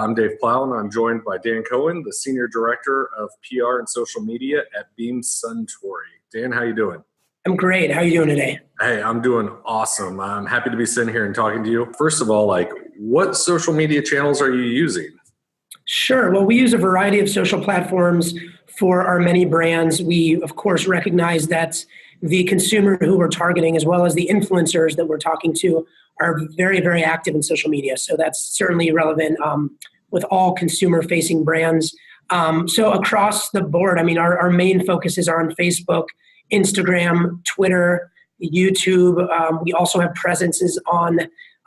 I'm Dave Plow, and I'm joined by Dan Cohen, the Senior Director of PR and Social Media at Beam Suntory. Dan, how you doing? I'm great. How are you doing today? Hey, I'm doing awesome. I'm happy to be sitting here and talking to you. First of all, what social media channels are you using? Sure. Well, we use a variety of social platforms for our many brands. We, of course, recognize that the consumer who we're targeting, as well as the influencers that we're talking to, are very, very active in social media. So that's certainly relevant with all consumer-facing brands. So across the board, our main focuses are on Facebook, Instagram, Twitter, YouTube. We also have presences on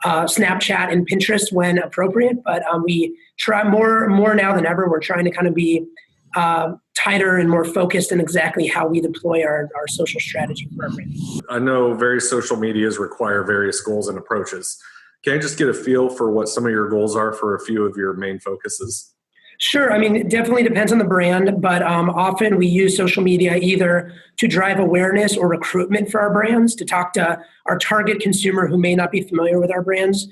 Snapchat and Pinterest when appropriate, but we try more now than ever. We're trying to kind of be tighter and more focused in exactly how we deploy our social strategy for our brand. I know various social medias require various goals and approaches. Can I just get a feel for what some of your goals are for a few of your main focuses? Sure. It definitely depends on the brand, but often we use social media either to drive awareness or recruitment for our brands, to talk to our target consumer who may not be familiar with our brands.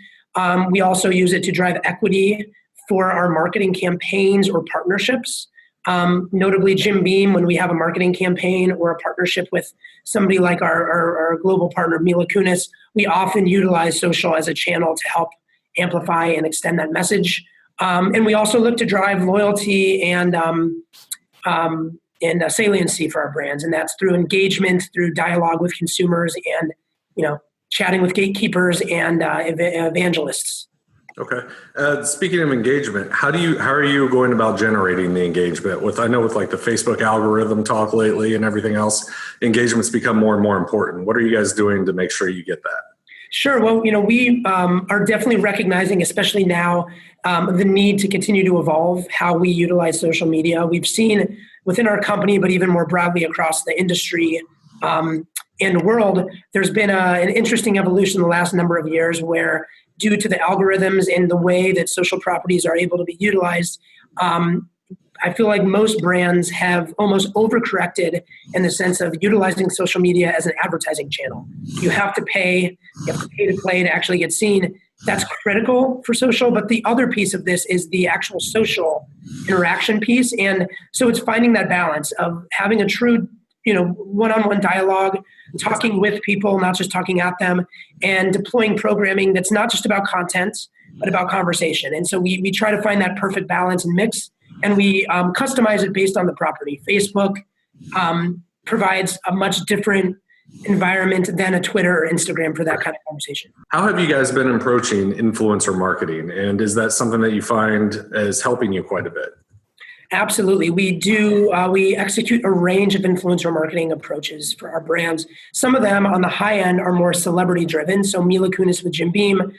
We also use it to drive equity for our marketing campaigns or partnerships. Notably, Jim Beam, when we have a marketing campaign or a partnership with somebody like our global partner, Mila Kunis, we often utilize social as a channel to help amplify and extend that message. And we also look to drive loyalty and saliency for our brands, and that's through engagement, through dialogue with consumers, and chatting with gatekeepers and evangelists. Okay. Speaking of engagement, how are you going about generating the engagement? With the Facebook algorithm talk lately and everything else, engagement's become more and more important. What are you guys doing to make sure you get that? Sure. Well, we are definitely recognizing, especially now, the need to continue to evolve how we utilize social media. We've seen within our company, but even more broadly across the industry and the world, there's been an interesting evolution in the last number of years where, due to the algorithms and the way that social properties are able to be utilized, I feel like most brands have almost overcorrected in the sense of utilizing social media as an advertising channel. You have to pay to play to actually get seen. That's critical for social, but the other piece of this is the actual social interaction piece. And so it's finding that balance of having a true, one-on-one dialogue, talking with people, not just talking at them, and deploying programming that's not just about content, but about conversation. And so we try to find that perfect balance and mix. And we customize it based on the property. Facebook provides a much different environment than a Twitter or Instagram for that kind of conversation. How have you guys been approaching influencer marketing? And is that something that you find is helping you quite a bit? Absolutely. We do. We execute a range of influencer marketing approaches for our brands. Some of them on the high end are more celebrity driven. So Mila Kunis with Jim Beam.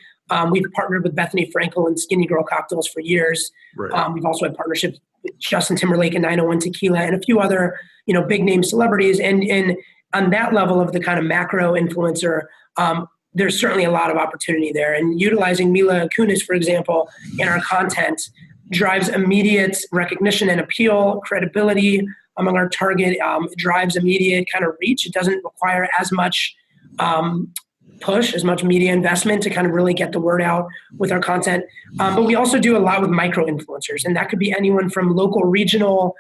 We've partnered with Bethany Frankel and Skinny Girl Cocktails for years. Right. We've also had partnerships with Justin Timberlake and 901 Tequila and a few other, big name celebrities. And on that level of the kind of macro influencer, there's certainly a lot of opportunity there. And utilizing Mila Kunis, for example, in our content drives immediate recognition and appeal, credibility among our target, drives immediate kind of reach. It doesn't require as much push, as much media investment to kind of really get the word out with our content. But we also do a lot with micro influencers, and that could be anyone from local, regional,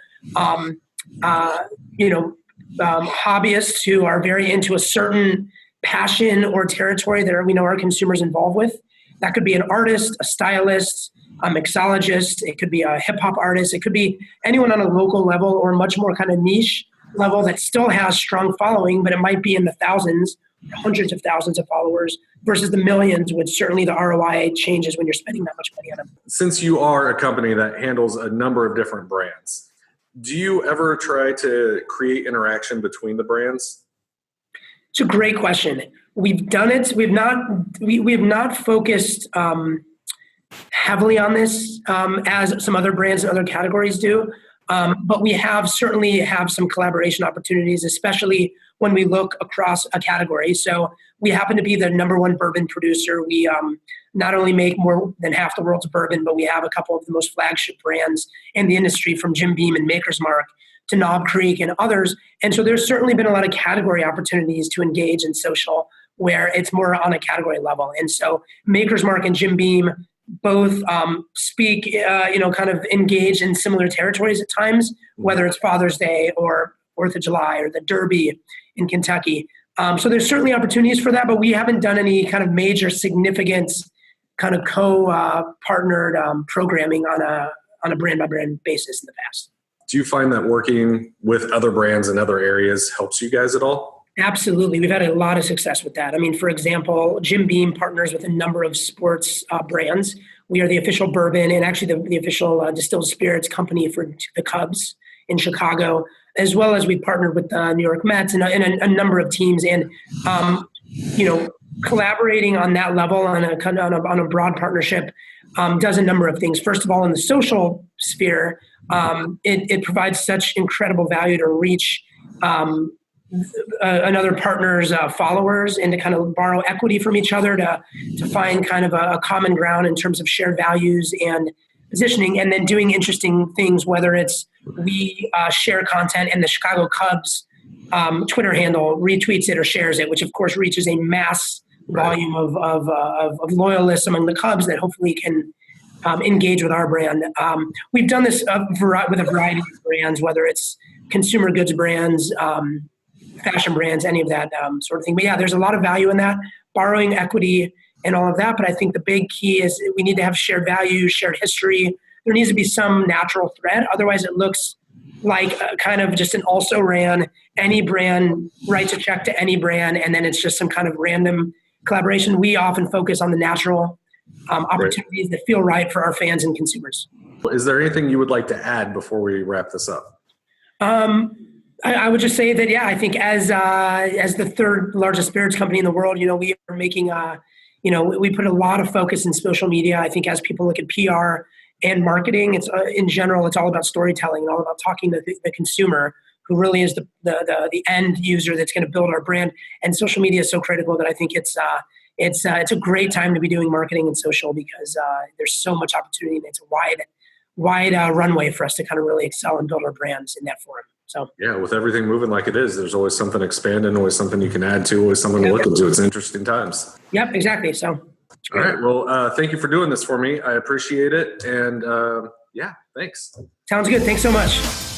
hobbyists who are very into a certain passion or territory that we know our consumers involved with. That could be an artist, a stylist, a mixologist. It could be a hip hop artist. It could be anyone on a local level or much more kind of niche level that still has strong following, but it might be in the thousands, hundreds of thousands of followers versus the millions, which certainly the ROI changes when you're spending that much money on them. Since you are a company that handles a number of different brands, do you ever try to create interaction between the brands? It's a great question. We've done it. We have not focused heavily on this as some other brands and other categories do. But we certainly have some collaboration opportunities, especially when we look across a category. So we happen to be the number one bourbon producer. We not only make more than half the world's bourbon, but we have a couple of the most flagship brands in the industry, from Jim Beam and Maker's Mark to Knob Creek and others. And so there's certainly been a lot of category opportunities to engage in social where it's more on a category level. And so Maker's Mark and Jim Beam both speak, kind of engage in similar territories at times, whether it's Father's Day or 4th of July or the Derby in Kentucky. So there's certainly opportunities for that, but we haven't done any kind of major significant kind of co-partnered programming on a brand by brand basis in the past. Do you find that working with other brands in other areas helps you guys at all? Absolutely. We've had a lot of success with that. I mean, for example, Jim Beam partners with a number of sports brands. We are the official bourbon and actually the official distilled spirits company for the Cubs in Chicago, as well as we partnered with the New York Mets and a number of teams. And, collaborating on that level on a broad partnership does a number of things. First of all, in the social sphere, it provides such incredible value to reach another partner's followers and to kind of borrow equity from each other to find kind of a common ground in terms of shared values and positioning, and then doing interesting things, whether it's we share content and the Chicago Cubs Twitter handle retweets it or shares it, which of course reaches a mass volume of loyalists among the Cubs that hopefully can engage with our brand. We've done this with a variety of brands, whether it's consumer goods brands, fashion brands, any of that sort of thing. But yeah, there's a lot of value in that, borrowing equity and all of that. But I think the big key is we need to have shared values, shared history. There needs to be some natural thread. Otherwise, it looks like kind of just an also ran. Any brand writes a check to any brand, and then it's just some kind of random collaboration. We often focus on the natural opportunities that feel right for our fans and consumers. Is there anything you would like to add before we wrap this up? I would just say that, yeah, I think as the third largest spirits company in the world, we are making, we put a lot of focus in social media. I think as people look at PR and marketing, it's in general, it's all about storytelling and all about talking to the consumer, who really is the end user that's going to build our brand. And social media is so critical that I think it's a great time to be doing marketing and social because there's so much opportunity and it's a wide runway for us to kind of really excel and build our brands in that forum. So yeah, with everything moving like it is, there's always something expanding, always something you can add to, always something to look into. It's interesting times. Yep, exactly. So all right. Well, thank you for doing this for me. I appreciate it. And yeah, thanks. Sounds good. Thanks so much.